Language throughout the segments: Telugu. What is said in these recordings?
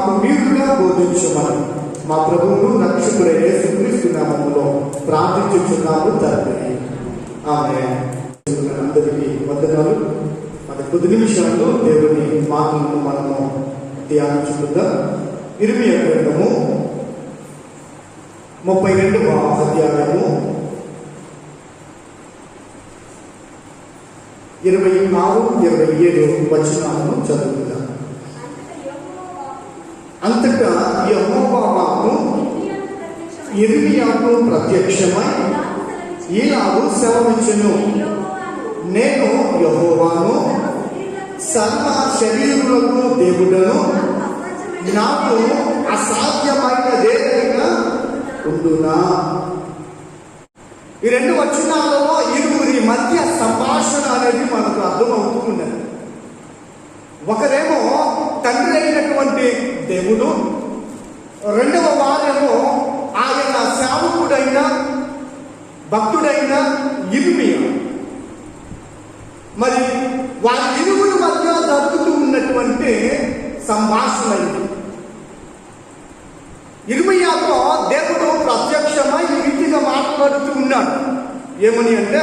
మాకు మీరుగా బోధించమని మా ప్రభువును రక్షకుడైన యేసుక్రీస్తు నామములో ప్రార్థించుచున్నాము తండ్రి. ఆమేన్. అందరికీ వందనాలు. మన కొద్ది నిమిషాల్లో దేవుని మాటలను మనము ధ్యానించుకుందాం. ఇర్మియా గ్రంథము 32వ అధ్యాయము 26-27 వచనాలను చదువుకుందాం. అంతటా యెహోవా వాక్కు ఇర్మియాకు ప్రత్యక్షమై ఇలాగు సెలవిచ్చెను, నేను యెహోవాను, సర్వ శరీరులకు దేవుడను, నాకు అసాధ్యమైనదేదైనా ఉండునా. ఈ రెండు వచనాలలో ఇరువురి మధ్య సంభాషణ అనేది మనకు అర్థమవుతూ ఉన్నది. ఒకరేమో తండ్రి అయినటువంటి దేవుడు, రెండవ వారేమో ఆయన సేవకుడైన భక్తుడైన ఇర్మియా. మరి వారి ఇరువురి మధ్య జరుగుతూ ఉన్నటువంటి సంభాషణ ఇది. ఇర్మియాతో దేవుడు ప్రత్యక్షమై ఈ రీతిగా మాట్లాడుతూ ఉన్నాడు. ఏమని అంటే,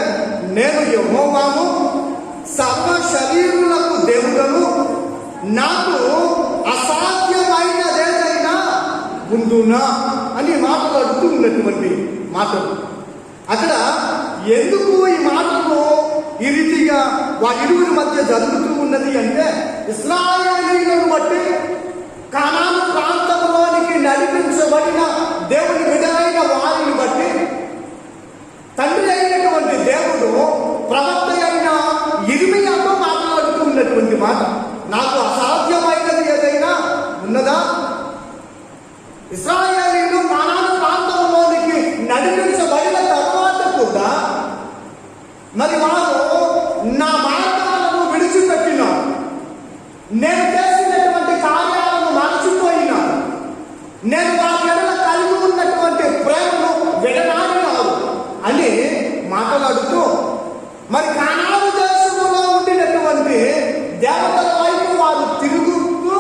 నేను యెహోవాను, సర్వ శరీరులకు దేవుడను, నాకు అసాధ్యమైనదేదైనా ఉండునా అని మాట్లాడుతూ ఉన్నటువంటి మాటలు. అక్కడ ఎందుకు ఈ మాటలు ఈ రీతిగా వారి ఇరువురి మధ్య జరుగుతూ ఉన్నది అంటే, ఇశ్రాయేలీయులను బట్టి కానాను ప్రాంతంలోనికి నడిపించబడిన దేవుని బిడ్డలైన వారిని బట్టి తండ్రి అయినటువంటి దేవుడు ప్రవక్త అయిన ఇర్మియాతో మాట్లాడుతూ ఉన్నటువంటి మాట, నాకు అసాధ్యమైనది ఏదైనా ఉన్నదా? ఇశ్రాయేలీయులు కానాను ప్రాంతంలోనికి నడిపించబడిన తర్వాత కూడా మరి వారు నా మార్గాలను విడిచిపెట్టినారు, నేను చేసినటువంటి కార్యాలను మరచిపోయినారు, నేను వారి ఎడల కలిగి ఉన్నటువంటి ప్రేమను విడనాడినారు అని మాట్లాడుతూ మరి కానాను దేశంలో ఉండినటువంటి దేవతల వైపు వారు తిరుగుతూ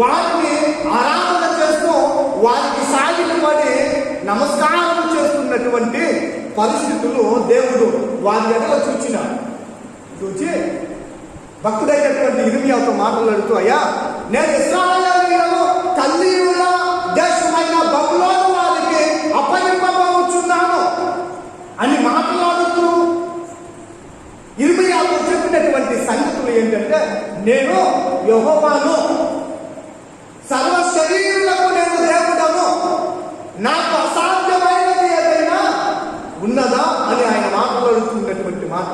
వారిని ఆరాధన చేస్తూ వారికి సాగిలపడి నమస్కారం చేస్తున్నటువంటి పరిస్థితులు దేవుడు వారి ఎడల చూచి భక్తుడైనటువంటి ఇర్మియాతో మాట్లాడుతూ, అయ్యా, నేను ఇశ్రాయేలీయులను కల్దీయుల దేశమైన బబులోను వారికి అప్పగింపబోచున్నాను అని మాట్లాడుతూ ఇర్మియాతో చెప్పినటువంటి సంగతులు ఏంటంటే, నేను యెహోవాను, సర్వ శరీరులకు నేను దేవుడను, నాకు అసాధ్యమైనది ఏదైనా ఉన్నదా అని ఆయన మాట్లాడుతున్నటువంటి మాట.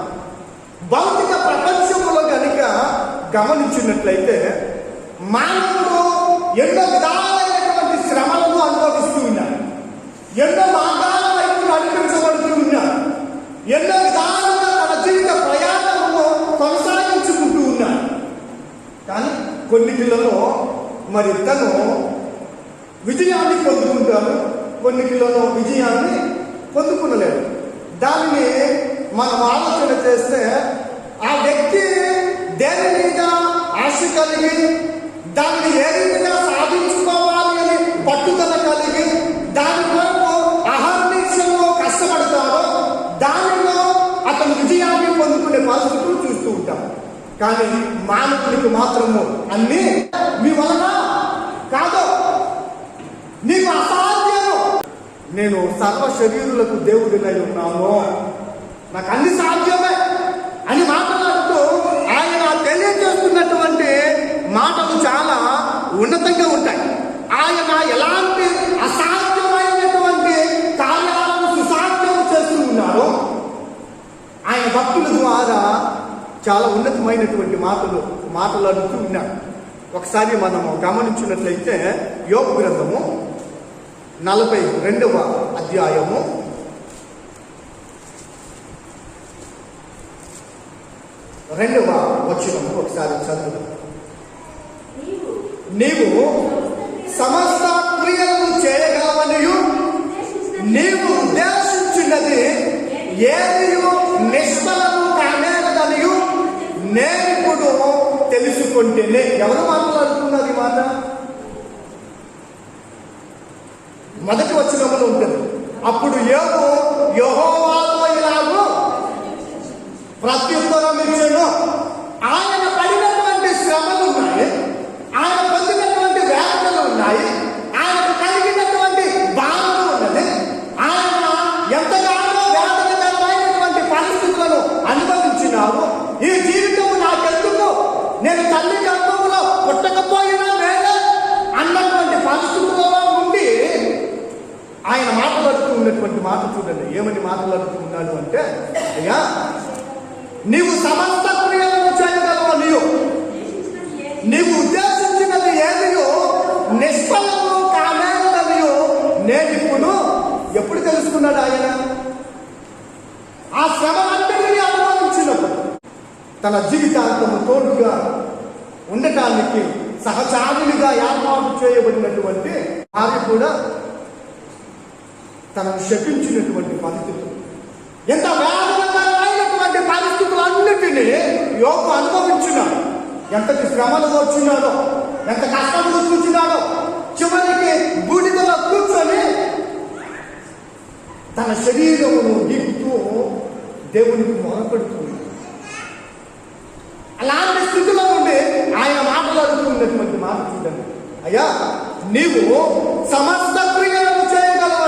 భౌతిక ప్రపంచంలో కనుక గమనించినట్లయితే మానవుడు ఎన్నో విధాలైనటువంటి శ్రమలను అనుభవిస్తూ ఉన్నాడు, ఎన్నో మార్గాల వైపు నడిపించబడుతూ ఉన్నాడు, ఎన్నో విధాలుగా తన జీవిత ప్రయాణమును కొనసాగించుకుంటూ ఉన్నాడు. కానీ కొన్నిటిలలో మరి తను విజయాన్ని పొందుకుంటాడు, కొన్నిటిలలో విజయాన్ని పొందుకునలేడు. దానిని మనం ఆలోచన చేస్తే ఆ వ్యక్తి దేని మీద ఆశ కలిగి దాన్ని ఏ రీతిగా సాధించుకోవాలి అని పట్టుదల కలిగి దానివైపు అహర్నిశలో కష్టపడతాడో దానిలో అతను విజయాన్ని పొందుకునే పరిస్థితులు చూస్తూ ఉంటాం. కానీ మానవునికి మాత్రము అన్నీ మీ వలన కాదు, నీకు అసాధ్యము, నేను సర్వ శరీరులకు దేవుడినై ఉన్నాను, నాకు అన్ని సాధ్యమే అని మాట్లాడుతూ ఆయన తెలియజేస్తున్నటువంటి మాటలు చాలా ఉన్నతంగా ఉంటాయి. ఆయన ఎలాంటి అసాధ్యమైనటువంటి కార్యాలను సుసాధ్యం చేస్తూ ఉన్నారో ఆయన భక్తుల ద్వారా చాలా ఉన్నతమైనటువంటి మాట్లాడుతూ ఉన్నారు. ఒకసారి మనము గమనించినట్లయితే యోబు గ్రంథము 42వ అధ్యాయము 2వ వచనము ఒకసారి చదువుదాం. నీవు సమస్త క్రియలను చేయగలవనియు నీవు ఉద్దేశించినది ఏదియు నిష్ఫలము కానేరదనియు నేనిప్పుడు తెలుసుకుంటేనే. ఎవరు మాట్లాడుతున్నారు ఈ మాట? మొదటి వచనంలో ఉంటుంది. అప్పుడు యోబు యెహోవాతో ఇలాగూ ప్రత్యుత్తరం ఇచ్చెను. ఆయన పడినటువంటి శ్రమలు ఉన్నాయి, ఆయన పొందినటువంటి వేదనలు ఉన్నాయి, ఆయనకు కలిగినటువంటి బాధలు ఉన్నది. ఆయన ఎంతగానో వేదనకరమైనటువంటి పరిస్థితులను అనుభవించినారు. ఈ జీవితం నాకెందుకు, నేను తల్లి గర్భంలో పుట్టకపోయినా వేరే అన్నటువంటి పరిస్థితులలో ఉండి ఆయన మాట్లాడుతూ ఉన్నటువంటి మాట చూడండి. ఏమని మాట్లాడుతూ ఉన్నాడు అంటే, అయ్యా నీవు సమస్త క్రియలను చేయగలవు, నీవు ఉద్దేశించినది ఏదియో నిష్ఫలము కానేరదనియో నేనిప్పుడు ఎప్పుడు తెలుసుకున్నాడు ఆయన? ఆ శ్రమలన్నిటినీ అనుభవించినప్పుడు తన జీవితాంతము తోడుగా ఉండటానికి సహచారునిగా ఏర్పాటు చేయబడినటువంటి భార్య కూడా తనను శపించినటువంటి పరిస్థితులు, ఎంత వేదనకరమైనటువంటి పరిస్థితులన్నిటినీ యోబు అనుభవించున్నాడు. ఎంతటి శ్రమలు వచ్చినాడో, ఎంత కష్టములు చూచినాడో, చివరికి బూడిదలో కూర్చొని తన శరీరమును గీకుతూ దేవునికి మొరపెడుతుంది. అలాంటి స్థితిలో ఉండి ఆయన మాట్లాడుతున్నటువంటి మాట చూడండి. అయ్యా నీవు సమస్త క్రియలను చేయగలవు,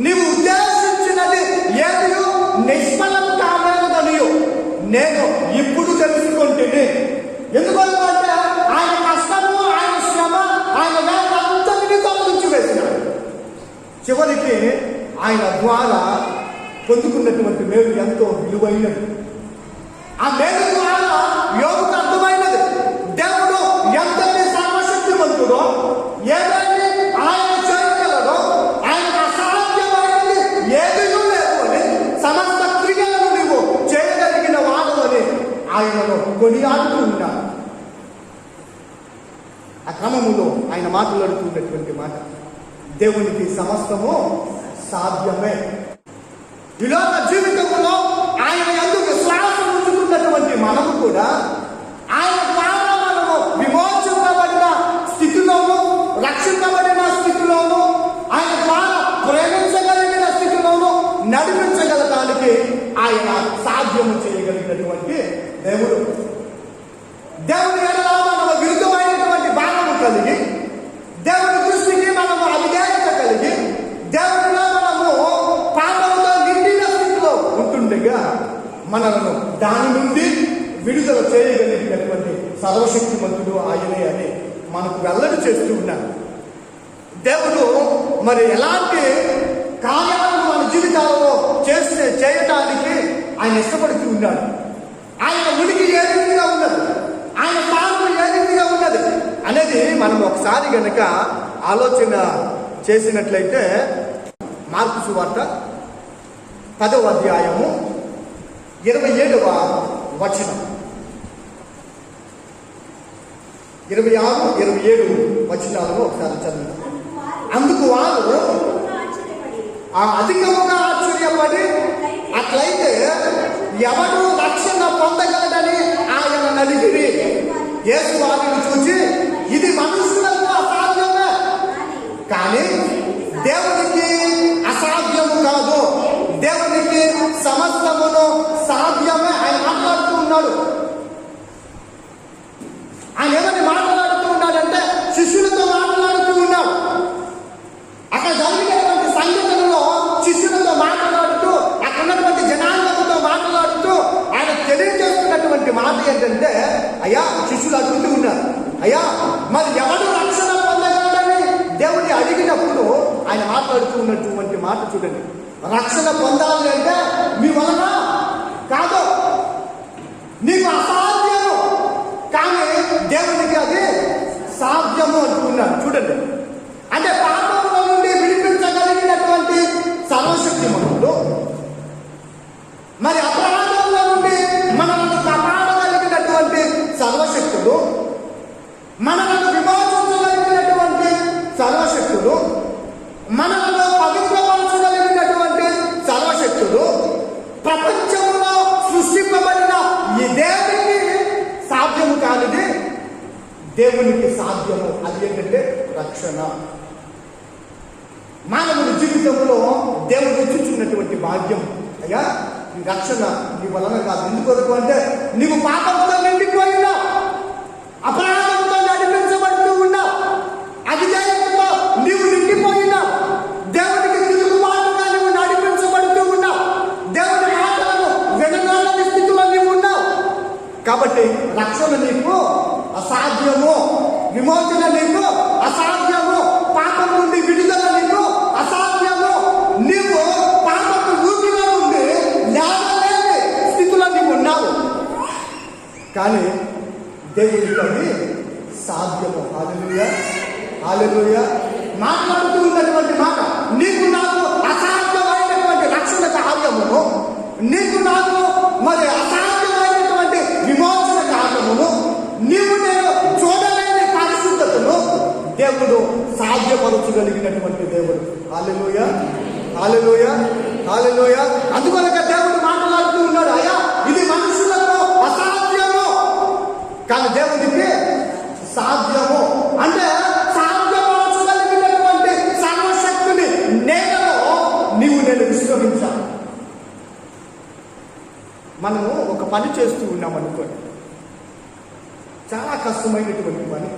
నీవు ఉద్దేశించినది ఏదియో నిష్ఫలం కానేరదనియో నేను ఇప్పుడు తెలుసుకుంటుంది. ఎందుకంటే ఆయన కష్టము, ఆయన శ్రమ, ఆయన వేదన అంతటినీ తొలగించి వేసినాడు. చివరికి ఆయన ద్వారా పొందుకున్నటువంటి మేలు ఎంతో విలువైనది. ఆ మేలు ద్వారా యోగుకు అర్థమైనది దేవుడు ఎంతటి సర్వశక్తిమంతుడో, ఏదైనా ఆయన చేయగలడో, ఆయనకు అసాధ్యమైనది ఏదీ లేదు అని, సమస్త క్రియలను నువ్వు చేయగలిగిన వాడవని ఆయనను కొనియాడుతూ ఉన్నాడు. ఆ క్రమములో ఆయన మాట్లాడుతున్నటువంటి మాట, దేవునికి సమస్తము సాధ్యమే. ఇలాగ జీవితంలో ఆయన యందు విశ్వాసం ఉంచుకున్నటువంటి మనము కూడా ఆయన ద్వారా మనము విమోచింపబడిన స్థితిలోను, రక్షింపబడిన స్థితిలోను, ఆయన ద్వారా ప్రేమించగలిగిన స్థితిలోను నడిపించగలడానికి ఆయన సాధ్యము చేయగలిగినటువంటి దేవుడు. దేవుని ఎడల మనము విరుద్ధమైనటువంటి భావము కలిగి, దేవుని దృష్టికి మనము అవిధేయత కలిగి, దేవునిలో మనము పాపంతో నిండిన స్థితిలో ఉంటుండగా మనలను దాని నుండి విడుదల చేయగలిగినటువంటి సర్వశక్తిమంతుడు ఆయనే అని మనకు వెల్లడి చేస్తూ ఉన్నాడు. దేవుడు మరి ఎలాంటి కార్యాలను మన జీవితాలలో చేయటానికి ఆయన ఇష్టపడుతూ ఉన్నాడు. ఆయన ఉనికి ఏ రీతిగా ఉన్నది, ఆయన స్థానం ఏ రీతిగా ఉన్నది అనేది మనం ఒకసారి గనక ఆలోచన చేసినట్లయితే, మార్కు సువార్త 10వ అధ్యాయము 27వ వచనం, 26, 27 వచనాలను ఒకసారి చదువు. అందుకు వారు అధికముగా ఆశ్చర్యపడి, అట్లయితే ఎవడు రక్షణ పొందగలడని ఆయన నలిగిరి. యేసు వారిని చూసి, ఇది మనుషులకు అసాధ్యమే, కానీ దేవునికి అసాధ్యము కాదు, దేవునికి సమస్తమును సాధ్యమే. ఆయన మాట్లాడుతూ ఉన్నాడు. ఆయన ఏమని మాట్లాడుతూ ఉన్నాడంటే, శిష్యులతో మాట్లాడుతూ ఉన్నాడు. అక్కడ జరిగినటువంటి సంఘటనలో శిష్యులతో మాట్లాడుతూ, అక్కడ ఉన్నటువంటి జనాంగంతో మాట్లాడుతూ ఆయన తెలియజేస్తున్నటువంటి మాట ఏంటంటే, అయ్యా శిష్యులు అడుగుతూ ఉన్నారు, అయ్యా మరి ఎవడు రక్షణ పొందగలడని దేవుడిని అడిగినప్పుడు ఆయన మాట్లాడుతూ ఉన్నటువంటి మాట చూడండి. రక్షణ పొందాలి అంటే మీ వలన కాదు, నీకు అసాధ్యము, కానీ దేవునికి అది సాధ్యము అంటున్నాడు. చూడండి, అంటే పాపముల నుండి విడిపించగలిగినటువంటి సర్వశక్తిమంతుడు, మరి అపరాధముల నుండి మనల్ని కాపాడగలిగినటువంటి సర్వశక్తుడు, మనలను విమోచించగలిగినటువంటి సర్వశక్తుడు, మనలను పవిత్రపరచగలిగినటువంటి సర్వశక్తుడు, ప్రపంచంలో సృష్టింపబడిన ఈ దేవునికి సాధ్యము కానిది దేవునికి సాధ్యము. అది ఏంటంటే రక్షణ. మానవుని జీవితంలో దేవుడు ఇచ్చుచున్నటువంటి భాగ్యం. అయ్యా, ఈ రక్షణ నీ వలన కాదు. ఎందుకొరకు అంటే నీవు పాపంతో నిండిపోయినావు, అపరాధంతో నడిపించబడుతూ ఉన్నావు, అవిధేయతతో నీవు నిండిపోయినావు, దేవునికి తిరుగుబాటుగా నువ్వు నడిపించబడుతూ ఉన్నావు, దేవుని మాటలను విననాలని స్థితిలో నీవు ఉన్నావు. కాబట్టి రక్షణ నీకు అసాధ్యము, విమోచన నీకు అసాధ్యము, పాపం నుండి విడుదల నీకు అసాధ్యము. నీవు పాపపు ఊపిలో నుండి లేవలేని స్థితిలో నీవు ఉన్నావు. కానీ దేవుడికి అది సాధ్యము. హల్లెలూయా, హల్లెలూయా. మాట్లాడుతూ ఉన్నటువంటి మాట, నీకు నాకు అసాధ్యమైనటువంటి రక్షణ కార్యమును, నీకు నాకు మరి అసాధ్యమైనటువంటి విమోచన కార్యమును, నీవు నేను చూడలేని పరిశుద్ధతను దేవుడు సాధ్యపరచగలిగినటువంటి దేవుడు. హల్లెలూయా, హల్లెలూయా, హల్లెలూయా. అందుకనక దేవుడు మాట్లాడుతూ ఉన్నాడు, అయ్యా ఇది మనుషులకు అసాధ్యము, కానీ దేవుడికి సాధ్యము. అంటే సాధ్యపరచగలిగినటువంటి సర్వశక్తిని నేలలో నీవు నేను విశ్వసించాను. మనము ఒక పని చేస్తూ ఉన్నాం అనుకోండి, చాలా కష్టమైనటువంటి పని,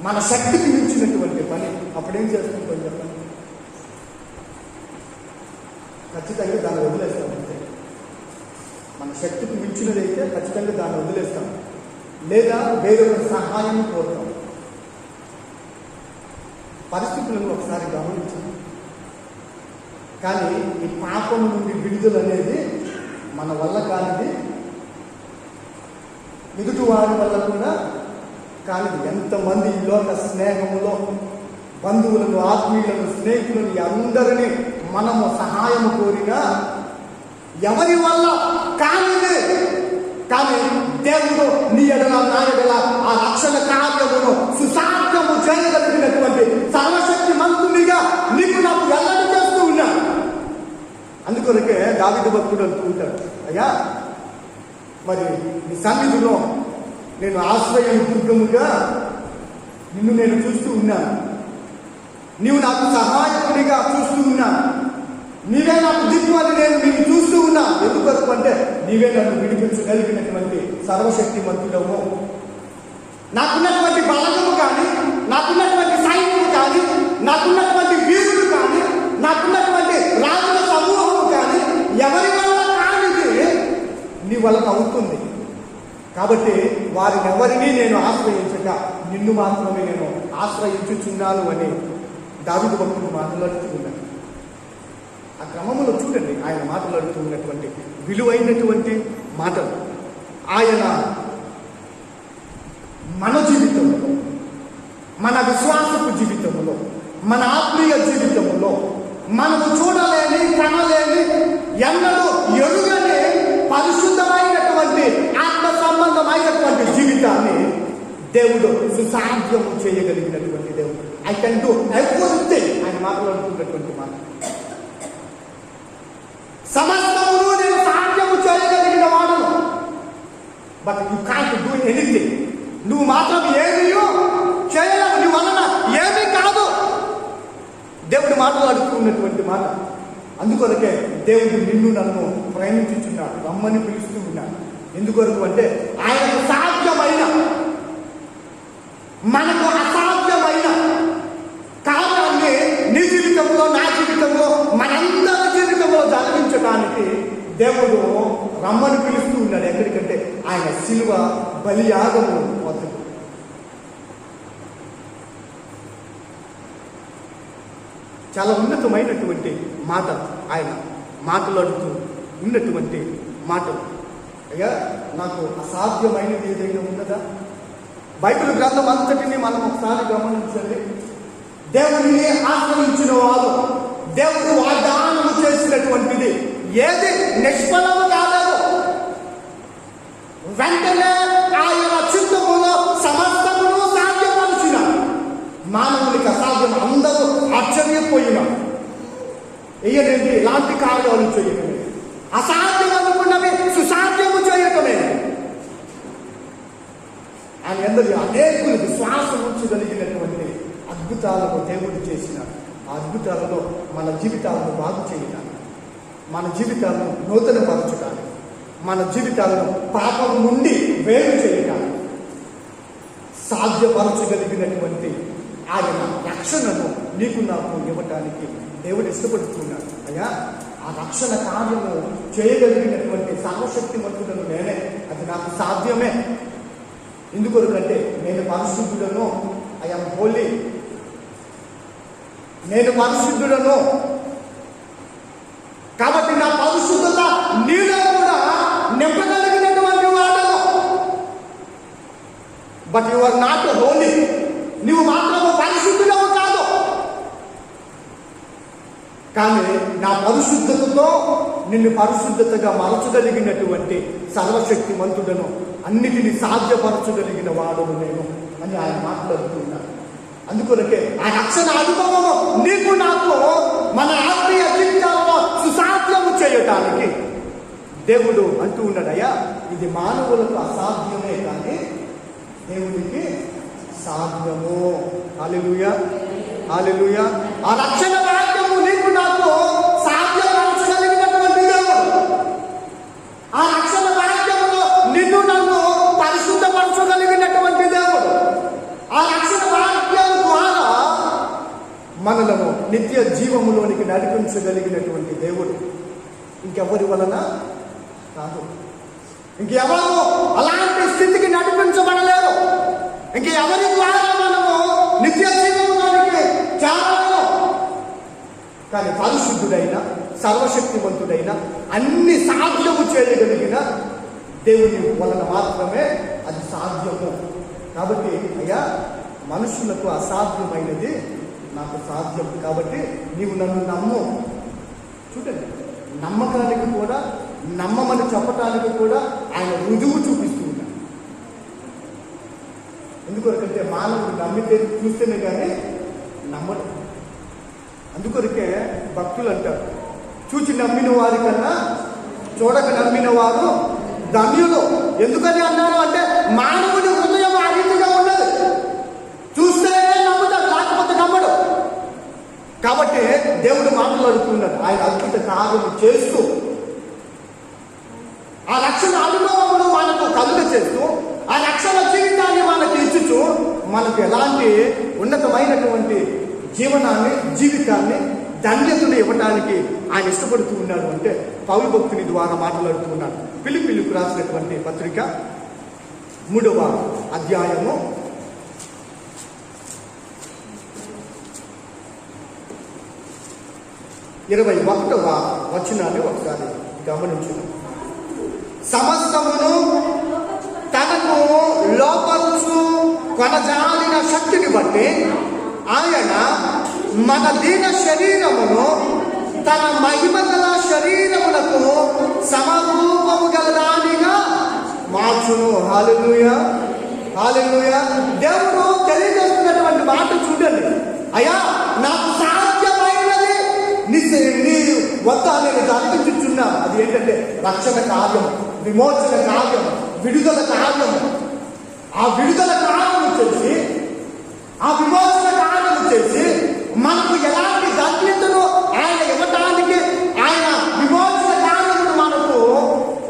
మన శక్తికి మించినటువంటి పని. అప్పుడేం చేసుకుంటాం చెప్పండి? ఖచ్చితంగా దాన్ని వదిలేస్తాం. అంతే, మన శక్తికి మించినదైతే ఖచ్చితంగా దాన్ని వదిలేస్తాం, లేదా వేరొక సహాయం కోరుతాం. పరిస్థితులను ఒకసారి గమనించాం. కానీ ఈ పాపం నుండి విడుదల అనేది మన వల్ల కానిది, ఎదుటి వారి వల్ల కూడా కానిది. ఎంతమంది ఈ లోక స్నేహములో బంధువులను, ఆత్మీయులను, స్నేహితులను అందరినీ మనము సహాయము కోరినా ఎవరి వల్ల కానిది. కానీ దేవుడు నీ ఎడల, నా ఎడల ఆ రక్షణ కార్యమును సుసాధ్యము చేయగలిగినటువంటి సర్వశక్తి మంతునిగా నీకు నాకు వెల్లడి చేస్తూ ఉన్నాడు. అందుకొరకే దావీదు భక్తుడు అంటూ ఉంటాడు, అయ్యా మరి నీ సన్నిధిలో నేను ఆశ్రయం దుర్గముగా నిన్ను నేను చూస్తూ ఉన్నాను, నీవు నాకు సహాయకుడిగా చూస్తూ ఉన్నాను, నీవే నాకు దిక్కు అని నేను నిన్ను చూస్తూ ఉన్నా. ఎందుకు అంటే నీవే నన్ను విడిపించగలిగినటువంటి సర్వశక్తి మంతుడవు. నాకున్నటువంటి బలము కానీ, నాకున్నటువంటి సైన్యము కానీ, నాకున్నటువంటి వీరులు కానీ, నాకున్నటువంటి రాజుల సమూహము కానీ ఎవరి వల్ల కానిది నీ వల్ల అవుతుంది. కాబట్టి వారిని ఎవరినీ నేను ఆశ్రయించక నిన్ను మాత్రమే నేను ఆశ్రయించుచున్నాను అని దావీదు భక్తుడు మాట్లాడుతూ ఉన్నాడు. ఆ క్రమంలో చూడండి ఆయన మాట్లాడుతూ ఉన్నటువంటి విలువైనటువంటి మాటలు. ఆయన మన జీవితంలో, మన విశ్వాసపు జీవితంలో, మన ఆత్మీయ జీవితంలో మనము చూడలేని, కనలేని, ఎన్నడూ ఎరుగని పరిశుద్ధమైనటువంటి ఆత్మ సంబంధమైనటువంటి జీవితాన్ని దేవుడు సుసాధ్యము చేయగలిగినటువంటి దేవుడు. ఐ కెన్ డూ ఎవ్రీథింగ్ ఆయన మాట్లాడుతున్నటువంటి మాట. సమస్తమును నేను సాధ్యము చేయగలిగిన వాడను. But you can't do anything. నువ్వు మాత్రం ఏమీ చేయలేవు, నీ వలన ఏమీ కాదు. దేవుడు మాట్లాడుతున్నటువంటి మాట. అందుకొరకే దేవుడు నిన్ను నన్ను ప్రేమించుచున్నాడు, రమ్మని పిలుస్తూ ఉన్నాడు. ఎందుకొరకు అంటే ఆయనకు సాధ్యమైన, మనకు అసాధ్యమైన కార్యాన్ని నీ జీవితంలో, నా జీవితంలో, మనందరి జీవితంలో జరిగించడానికి దేవుడు రమ్మని పిలుస్తూ ఉన్నాడు. ఎక్కడికంటే ఆయన శిలువ బలియాగము వద్దకు. చాలా ఉన్నతమైనటువంటి మాట ఆయన మాట్లాడుతూ ఉన్నటువంటి మాటలు. అయ్యా నాకు అసాధ్యమైనది ఏదైనా ఉన్నదా? బైబిల్ గ్రంథం అంతటిని మనం ఒకసారి గమనించండి. దేవుడిని ఆశ్రయించిన వారు దేవుడు వాగ్దానము చేసినటువంటిది ఏది నిష్ఫలము కాలేదు. వెంటనే ఆయన చిత్తములో సమస్తమును సాధ్యపరిచిన మానవునికి అసాధ్యం. అందరూ ఆశ్చర్యపోయినారు. ఏయనండి ఇలాంటి కార్యాలు చేయటమే, అసాధ్యం అనుకున్నవి సుసాధ్యము చేయటమే. ఆయన అందరి అనేకులు విశ్వాసం ఉంచగలిగినటువంటి అద్భుతాలను దేవుడు చేసినాడు. ఆ అద్భుతాలలో మన జీవితాలను బాగు చేయడానికి, మన జీవితాలను నూతనపరచడానికి, మన జీవితాలను పాపం నుండి వేరు చేయడానికి సాధ్యపరచగలిగినటువంటి ఆయన రక్షణను నీకు నాకు ఇవ్వటానికి దేవుడు ఇష్టపడుతున్నాడు. అయ్యా, ఆ రక్షణ కార్యము చేయగలిగినటువంటి సర్వశక్తిమంతుడను నేనే, అది నాకు సాధ్యమే. ఎందుకొరకంటే నేను పరిశుద్ధుడను, ఐఎమ్ హోలీ, నేను పరిశుద్ధుడను. కాబట్టి నా పరిశుద్ధత నీలో కూడా నింపగలిగినటువంటి వాడను. But you are not holy, నువ్వు మాత్రము పరిశుద్ధుడవు కాదు. కానీ నా పరిశుద్ధతతో నిన్ను పరిశుద్ధతగా మలచగలిగినటువంటి సర్వశక్తిమంతుడను, అన్నిటినీ సాధ్యపరచగలిగిన వాడును నేను అని ఆయన మాట్లాడుతున్నాడు. అందుకొరకే ఆ రక్షణ అనుభవము నీకు నాకు మన ఆత్మీయ జీవితాలలో సుసాధ్యము చేయటానికి దేవుడు అంటూ ఉన్నాడు. అయ్యా, ఇది మానవులకు అసాధ్యమే కానీ దేవుడికి సాధ్యము. హల్లెలూయా, హల్లెలూయా. ఆ రక్షణ భాగ్యము నీకు నాకు సాధ్యపరచగలిగినటువంటి దేవుడు. ఆ రక్షణ భాగ్యములో నిన్ను నన్ను పరిశుద్ధపరచగలిగినటువంటి దేవుడు. ఆ రక్షణ భాగ్యం ద్వారా మనలను నిత్య జీవములోనికి నడిపించగలిగినటువంటి దేవుడు ఇంకెవరి వలన కాదు. ఇంకెవరు అలాంటి స్థితికి నడిపించబడలేరు. ఇంకెవరి ద్వారా మనము నిత్య జీవములోనికి చేరలేము. కానీ పరిశుద్ధుడైన, సర్వశక్తివంతుడైన, అన్ని సాధ్యము చేయగలిగిన దేవుని వలన మాత్రమే అది సాధ్యము. కాబట్టి అయ్యా, మనుషులకు అసాధ్యమైనది నాకు సాధ్యం. కాబట్టి నీవు నన్ను నమ్ము. చూడండి, నమ్మకానికి కూడా, నమ్మమని చెప్పటానికి కూడా ఆయన రుజువు చూపిస్తూ ఉన్నాడు. ఎందుకొరకంటే మానవుడు నమ్మితే చూస్తేనే కానీ నమ్మడు. అందుకొరకే భక్తులు అంటారు, చూచి నమ్మిన వారి కన్నా చూడక నమ్మిన వారు ధన్యులు. ఎందుకని అన్నారు అంటే మానవుడి హృదయం ఆ రీతిగా ఉండదు. చూస్తే నమ్ముతాడు, లేకపోతే నమ్మడు. కాబట్టి దేవుడు మాట్లాడుతున్నాడు. ఆయన అద్భుత కార్యము చేస్తూ ఆ రక్షణ అనుభవమును మనకు కలుగ చేస్తూ ఆ రక్షణ జీవితాన్ని మనకు ఇచ్చుచు మనకు ఎలాంటి ఉన్నతమైనటువంటి జీవితాన్ని ధన్యతను ఇవ్వడానికి ఆయన ఇష్టపడుతూ ఉన్నాడు అంటే పౌలు భక్తుని ద్వారా మాట్లాడుతూ ఉన్నాడు. ఫిలిప్పీయులకు రాసినటువంటి పత్రిక 3వ అధ్యాయము 21వ వచనాన్ని ఒకసారి గమనించు. సమస్తమును తనకు లోపరుచు కొనజాలిన శక్తిని బట్టి ఆయన మన దీన శరీరమును తన మహిమగల శరీరములకు సమరూపము గలదానిగా మార్చును. హల్లెలూయా, హల్లెలూయా. దేవుడు తెలియజేస్తున్నటువంటి మాట చూడండి. అయ్యా, నాకు సాధ్యమైనది నీ వద్ద నేను జరిపించుచున్నా. అది ఏంటంటే రక్షణ కార్యం, విమోచన కార్యం, విడుదల కార్యం. ఆ విడుదల కార్యము చేసి, ఆ విమోచన కార్యము చేసి మనకు ఎలాంటి ధన్యతను ఆయన ఇవ్వటానికి ఆయన విమోచన కార్యమును మనకు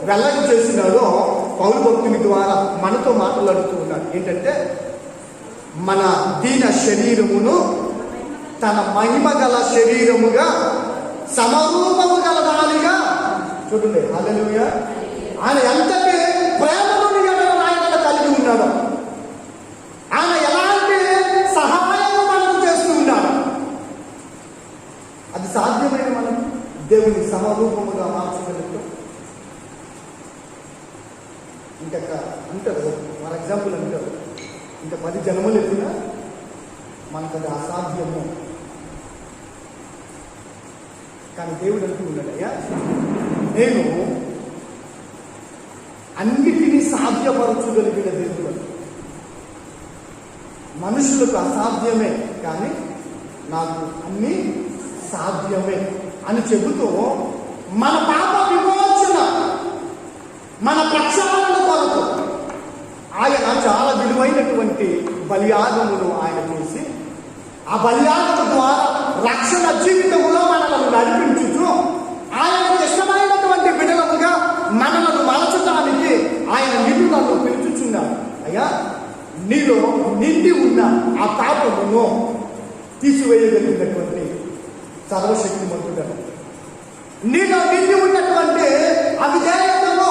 వెల్లడి చేసినాడో పౌలు భక్తుని ద్వారా మనతో మాట్లాడుతూ ఉన్నాడు. ఏంటంటే మన దీన శరీరమును తన మహిమ గల శరీరముగా సమరూపము గలదానిగా చూడండి. హల్లెలూయా. ఆయన ఎంతటి ప్రేమను ఆయన కలిగి ఉన్నాడు. ఆయన ఎలాంటి సహాయము మనకు చేస్తూ ఉన్నాడు. అది సాధ్యమైన మనం దేవుని సమరూపముగా మార్చగలుగుతాం. ఇంకా అంటారు, ఫర్ ఎగ్జాంపుల్ అంటారు, ఇంకా 10 జన్మలు ఎత్తినా మనకు అది అసాధ్యము. కానీ దేవుడు అంటూ ఉన్నాడు, అయ్యా నేను అన్నిటినీ సాధ్యపరచగలిగిన దేవుడు. మనుషులకు అసాధ్యమే కానీ నాకు అన్నీ సాధ్యమే అని చెబుతూ మన పాప విమోచన, మన ప్రక్షాళన కొరకు ఆయన చాలా విలువైనటువంటి బలియాగమును ఆయన చేసి, ఆ బలియాగము ద్వారా రక్షణ జీవితంలో మనలను నడిపించుతూ ఆయనకు ఇష్టమైనటువంటి బిడ్డలముగా మనలను మలచడానికి ఆయన నిన్ను నన్ను పిలుచుచున్నాడు. అయ్యా, నీలో నిండి ఉన్న ఆ పాపమును తీసివేయగలిగినటువంటి సర్వశక్తిమంతుడను, నీలో నిండి ఉన్నటువంటి అవిధేయతను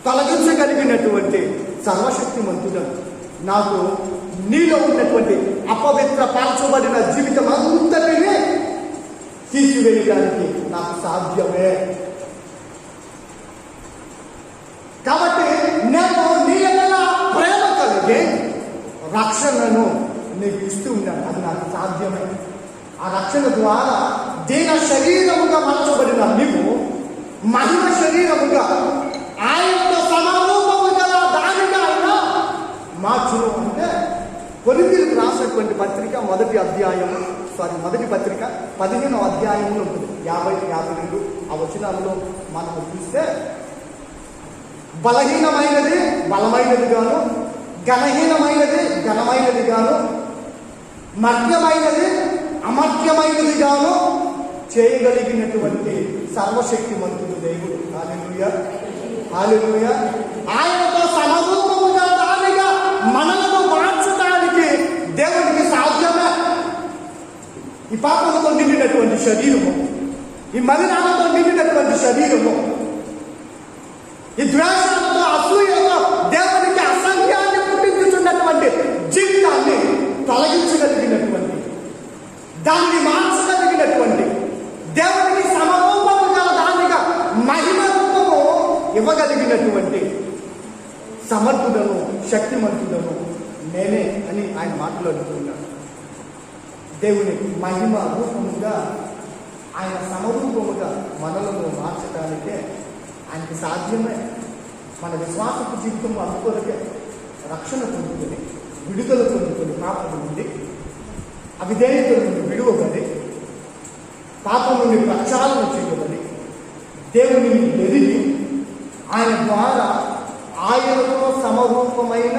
తొలగించగలిగినటువంటి సర్వశక్తిమంతుడను, నాకు నీలో ఉన్నటువంటి అపవిత్రపరచబడిన జీవితం అంతటినీ తీసివేయడానికి నాకు సాధ్యమే. కాబట్టి నేను నీ ఎడల ప్రేమ కలిగి రక్షణను నీకు ఇస్తూ ఉన్నాను. అది నాకు సాధ్యమే. ఆ రక్షణ ద్వారా దీన శరీరముగా మార్చబడిన నీవు మహిమ శరీరముగా ఆయనతో సమరూపము గల దానిగా ఆయన మార్చును. అంటే కొరింథీయులకు రాసినటువంటి పత్రిక మొదటి పత్రిక 15వ అధ్యాయంలో ఉంటుంది. 50-52 ఆ వచనాల్లో మనం చూస్తే, బలహీనమైనది బలమైనది గాను, ఘనహీనమైనది ఘనమైనది గాను, మర్త్యమైనది అమర్త్యమైనది గాను చేయగలిగినటువంటి సర్వశక్తిమంతుడు దేవుడు. హల్లెలూయా, హల్లెలూయా. ఆయనతో సమరూపముగా దానిగా మనలను మార్చడానికి దేవుడికి సాధ్యమే. ఈ పాపంతో నిండినటువంటి శరీరము, ఈ మలినాలతో నిండినటువంటి శరీరము, ఈ ద్వేషాలతో అసూయతో దేవునికి అసహ్యాన్ని పుట్టించుతున్నటువంటి జీవితాన్ని తొలగించగలిగినటువంటి, దాన్ని మార్చగలిగినటువంటి, దేవునికి సమరూపము గల దానిగా మహిమ రూపము ఇవ్వగలిగినటువంటి సమర్థుడను శక్తిమంతుడను నేనే అని ఆయన మాట్లాడుతున్నాడు. దేవుని మహిమ రూపముగా, ఆయన సమరూపముగా మనలను మార్చడానికే ఆయనకి సాధ్యమే. మన విశ్వాసపు జీవితం అందుకొరకే రక్షణ పొందుకొని, విడుదల పొందుకొని, పాపం నుండి అవిధేయతల నుండి విడువబడి, పాపం నుండి ప్రక్షాళన చేయబడి, దేవుని ఎరిగి ఆయన ద్వారా ఆయనతో సమరూపమైన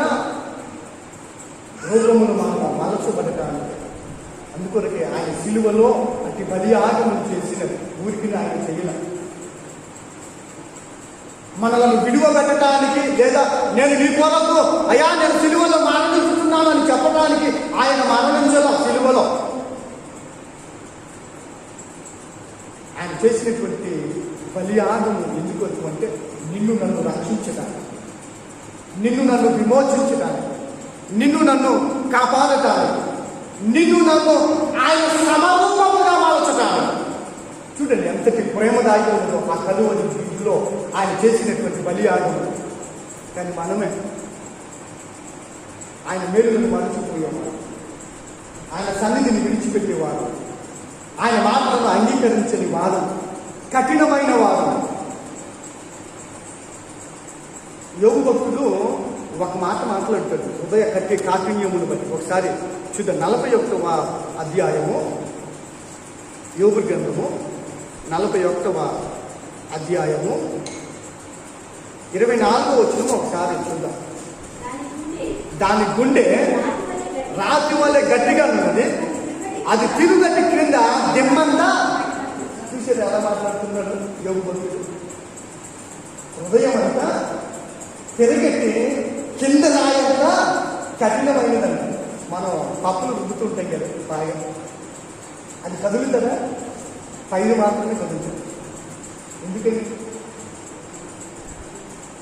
రూపమును మనం మలచబడటానికి, అందుకొరకే ఆయన సిలువలో అతి బలియాగములు చేసిన ఊరికి ఆయన చేయలేదు. మనలను విడువబెట్టడానికి, లేదా నేను నీ కొరకు అయ్యా నేను సిలువలో మరణిస్తున్నాను అని చెప్పడానికి ఆయన మరణించాల. సిలువలో ఆయన చేసినటువంటి బలియాగము ఎందుకు అంటే నిన్ను నన్ను రక్షించడానికి, నిన్ను నన్ను విమోచించడానికి, నిన్ను నన్ను కాపాడటానికి, నిన్ను నన్ను ఆయన సమరూపముగా మార్చడానికి. చూడండి ఎంతటి ప్రేమదాగి ఉందో ఆ కలువరి ఇంట్లో ఆయన చేసినటువంటి బలియాగం. కానీ మనమే ఆయన మేలులను మరచిపోయేవారు, ఆయన సన్నిధిని విడిచిపెట్టేవారు, ఆయన మాటలను అంగీకరించని వారు, కఠినమైన వారు. యోగు భక్తుడు ఒక మాట మాట్లాడతాడు హృదయ కట్టి కాఠిన్యమును బట్టి. ఒకసారి చూద్దాం. 41వ అధ్యాయము యోగు గ్రంథము 41వ అధ్యాయము 24వ వచనం ఒకసారి చూద్దాం. దాని గుండె రాతి వల్ల గట్టిగా ఉన్నది, అది తిరుగటి క్రింద దిమ్మంతా. చూసేది ఎలా మాట్లాడుతున్నాడు యోగు భక్తుడు. హృదయం అంతా తిరగట్టి కింద రాయంతా కఠినమైనదంట. మనం పప్పులు రుద్దుతుంటాం కదా బాగా, అది కదులుతుందా? పైన మాత్రమే కదులుతుంది. ఎందుకని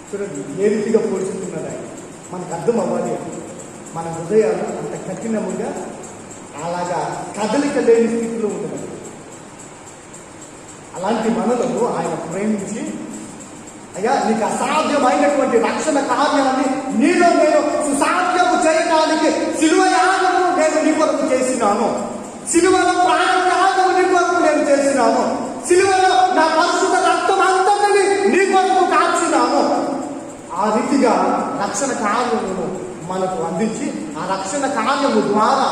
చూడండి ఏ రీతిగా పోల్చుతున్నారు ఆయన. మనకు అర్థం అవ్వాలి. మన హృదయాలు అంత కఠినముగా అలాగా కదలిక లేని స్థితిలో ఉండదు. అలాంటి మనలను ఆయన ప్రేమించి, అయ్యా నీకు అసాధ్యమైనటువంటి రక్షణ కార్యాన్ని నీలో నేను సుసాధ్యము చేయడానికి సిలువ యాగము నేను నీ కొరకు చేసినాను, సిలువలో ప్రాణత్యాగము నీ కొరకు నేను చేసినాను, సిలువలో నా పరిశుద్ధ రక్తం అంతటిని నీ కొరకు కాల్చినాను. ఆ రీతిగా రక్షణ కార్యమును మనకు అందించి, ఆ రక్షణ కార్యము ద్వారా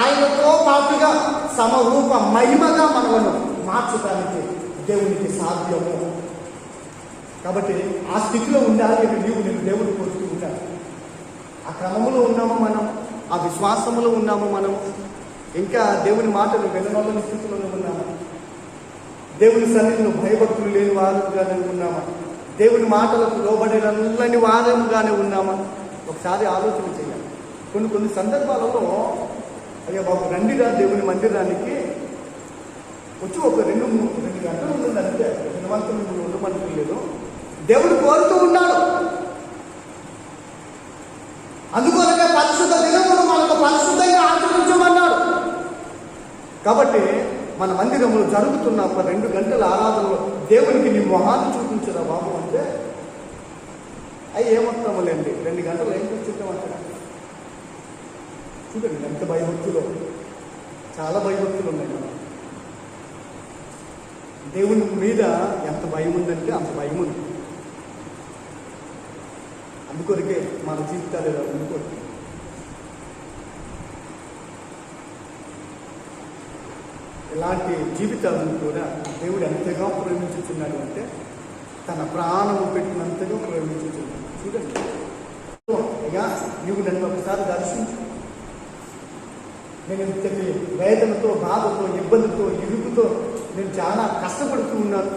ఆయనతో పాటుగా సమరూప మహిమగా మనలను మార్చడానికి దేవునికి సాధ్యము. కాబట్టి ఆ స్థితిలో ఉండాలి. నేను దేవుడు కోరుతూ ఉంటాను. ఆ క్రమములో ఉన్నాము మనం, ఆ విశ్వాసములో ఉన్నాము మనం. ఇంకా దేవుని మాటలు విననోళ్ళని స్థితిలోనే ఉన్నామా? దేవుని సన్నిధిలో భయభక్తులు లేని వారుగానే ఉన్నామా? దేవుని మాటలకు లోబడినల్లని వారముగానే ఉన్నామా? ఒకసారి ఆలోచన చేయాలి. కొన్ని సందర్భాలలో అయ్యా బాబు రండిరా దేవుని మందిరానికి వచ్చి ఒక 2 గంటలు ఉంటుందంటే దినవంతులు ఉండమంటలేదు. దేవుడు కోరుతూ ఉన్నాడు. అందుకోసమే పరిశుద్ధ దినమును మనకు పరిశుద్ధంగా ఆచరించమన్నాడు. కాబట్టి మన మందిరంలో జరుగుతున్న ఒక 2 గంటల ఆరాధనలో దేవునికి నీ మొహాన్ని చూపించరా బాబు అంటే అవి ఏమొస్తాములేండి 2 గంటలు ఏం కూర్చుంటామంటారా? చూడండి ఎంత భయభక్తులు, చాలా భయభక్తులు ఉన్నాయి మనం. దేవుని మీద ఎంత భయం ఉందంటే అంత భయం ఉంది. అందుకొరకే మన జీవితాలు ఇలా ఉండుకోండి. ఇలాంటి జీవితాలను కూడా దేవుడు ఎంతగా ప్రేమించుతున్నాడు అంటే తన ప్రాణము పెట్టినంతగా ప్రేమించుతున్నాడు. చూడండి, అయ్యా నువ్వు నన్ను ఒకసారి దర్శించు. నేను ఇంతటి వేదనతో, బాధతో, ఇబ్బందితో, ఇరుకుతో నేను చాలా కష్టపడుతూ ఉన్నాను.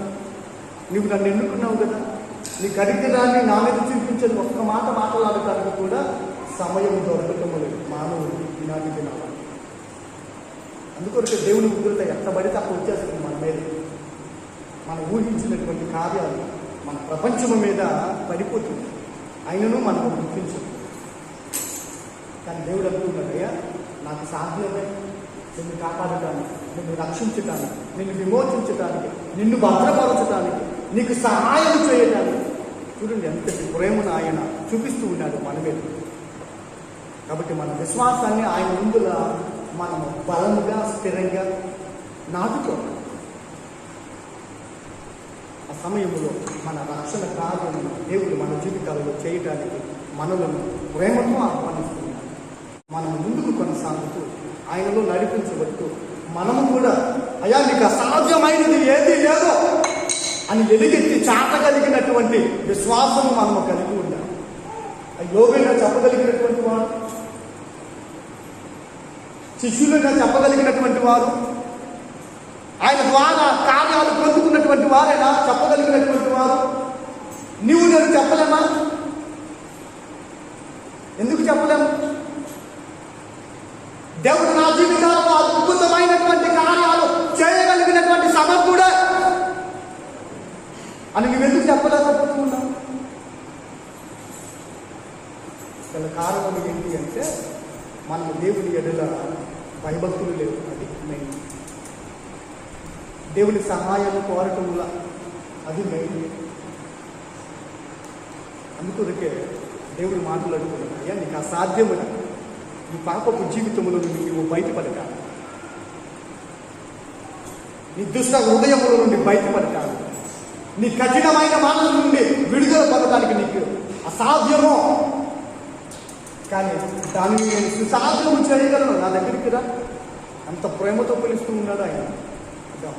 నువ్వు నన్ను ఎన్నుకున్నావు కదా, నీ కరిగిరాన్ని నా మీద చూపించని ఒక్క మాట మాట్లాడటానికి కూడా సమయం దొరకటం లేదు మానవుడు ఈనాటి దినాలు. అందుకొరకు దేవుని ఉగ్రత ఎంత పడితే అక్కడ వచ్చేస్తుంది మన మీద. మనం ఊహించినటువంటి కార్యాలు మన ప్రపంచం మీద పడిపోతుంది. అయినను మనం గుర్తించదు. కానీ దేవుడు అనుకున్నాడు, అయ్యా నాకు సాధ్యమే నిన్ను కాపాడటానికి, నిన్ను రక్షించటానికి, నిన్ను విమోచించటానికి, నిన్ను భద్రపరచటానికి, నీకు సహాయం చేయడానికి. చూడండి ఎంతటి ప్రేమను ఆయన చూపిస్తూ ఉన్నాడు మన మీద. కాబట్టి మన విశ్వాసాన్ని ఆయన ముందుల మనము బలముగా, స్థిరంగా నాటుకోవాలి. ఆ సమయంలో మన రక్షణ కార్యము దేవుడు మన జీవితాలలో చేయటానికి మనలను ప్రేమతో ఆహ్వానిస్తున్నాడు. మనం ముందుకు కొనసాగుతూ ఆయనలో నడిపించబడుతూ మనము కూడా అయ్యా నీకు అసాధ్యమైనది ఏది లేదో అని ఎలుగెత్తి చాటగలిగినటువంటి విశ్వాసము మనము కలిగి ఉండాలి. యోగులుగా చెప్పగలిగినటువంటి వారు, శిష్యులుగా చెప్పగలిగినటువంటి వారు, ఆయన ద్వారా కార్యాలు పొందుకున్నటువంటి వారైనా చెప్పగలిగినటువంటి వారు నీవు నేను చెప్పలేమా? ఎందుకు చెప్పలేము? దేవుడు నా జీవితాల్లో అద్భుతమైనటువంటి కార్యాలు చేయగలిగినటువంటి సమర్థుడే అని నువ్వెందుకు చెప్పలేకపోతున్నావు? గల కారణం ఏంటి అంటే మనం దేవుని ఎడల భయభక్తులు లేవు. అది మెయిన్. దేవుని సహాయం కోరటంలా అది మెయిన్. అందుకొరకే దేవుడు మాట్లాడుతున్నాడు, అయ్యా నీకు అసాధ్యమైన ఈ పాపపు జీవితంలో నుండి నువ్వు బయటపడతావు, నీ దుష్ట హృదయముల నుండి బయటపడతావు, నీ కఠినమైన మాటల నుండి విడుదల పొందడానికి నీకు అసాధ్యమో, కానీ దానిని నేను సుసాధ్యము చేయగలను, నా దగ్గరికి రా. అంత ప్రేమతో పిలుస్తూ ఉన్నాడు ఆయన.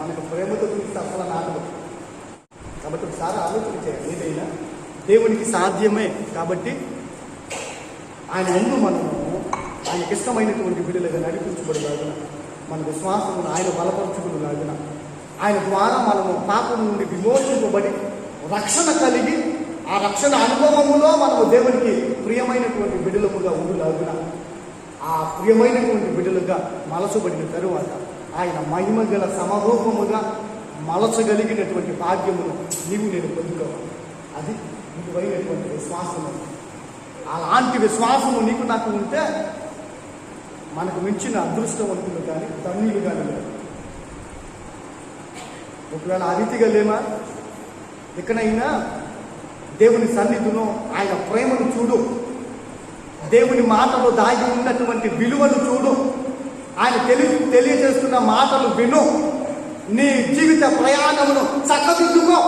మనకు ప్రేమతో పిలిస్తే అసలు నాటదు. కాబట్టి ఒకసారి ఆలోచన చేయాలి. ఏదైనా దేవునికి సాధ్యమే. కాబట్టి ఆయన ముందు మనము ఆయనకి ఇష్టమైనటువంటి విడుదలగా నడిపించబడలాగిన, మన విశ్వాసమును ఆయన బలపరచుకునేలాగిన, ఆయన ద్వారా మనము పాపం నుండి విమోచింపబడి రక్షణ కలిగి ఆ రక్షణ అనుభవములో మనము దేవునికి ప్రియమైనటువంటి బిడ్డలముగా ఉండులాగిన, ఆ ప్రియమైనటువంటి బిడ్డలుగా మలచబడిన తరువాత ఆయన మహిమ గల సమరూపముగా మలచగలిగినటువంటి భాగ్యమును నీవు నేను పొందుకోవాలి. అది నీవైనటువంటి విశ్వాసము. అలాంటి విశ్వాసము నీకు నాకు ఉంటే మనకు మించిన అదృష్టవంతులు కానీ ధన్యులు కానీ లేదు. ఒకవేళ ఆ రీతిగా లేమా, ఎక్కడైనా దేవుని సన్నిధిలో ఆయన ప్రేమను చూడు, దేవుని మాటలో దాగి ఉన్నటువంటి విలువను చూడు, ఆయన తెలియజేస్తున్న మాటలు విను, నీ జీవిత ప్రయాణమును చక్కదిద్దుకో,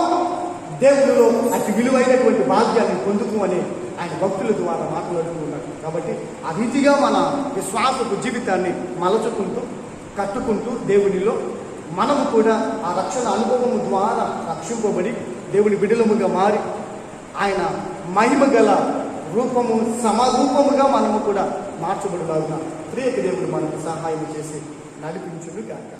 దేవుడిలో అతి విలువైనటువంటి భాగ్యాన్ని పొందుకు అని ఆయన భక్తుల ద్వారా మాట్లాడుతూ ఉన్నారు. కాబట్టి ఆ రీతిగా మన విశ్వాసపు జీవితాన్ని మలచుకుంటూ కట్టుకుంటూ దేవునిలో మనము కూడా ఆ రక్షణ అనుభవము ద్వారా రక్షింపబడి దేవుని బిడ్డలముగా మారి ఆయన మహిమ గల రూపము సమరూపముగా మనము కూడా మార్చబడులాగున ప్రియక దేవుడు మనకు సహాయం చేసి నడిపించును గాక.